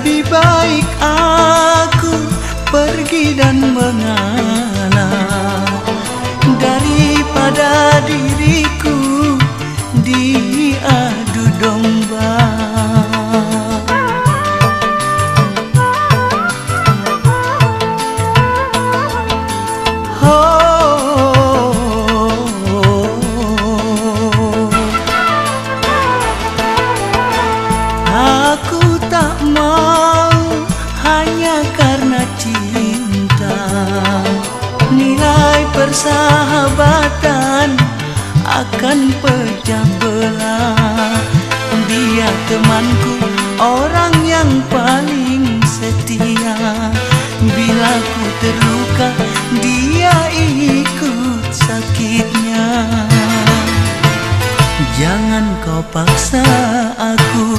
Lebih baik aku pergi dan mengalah daripada diriku diadu domba. Aku tak mau hanya karena cinta, nilai persahabatan akan pecah belah. Dia temanku, orang yang paling setia. Bila ku terluka, dia ikut sakitnya. Jangan kau paksa aku.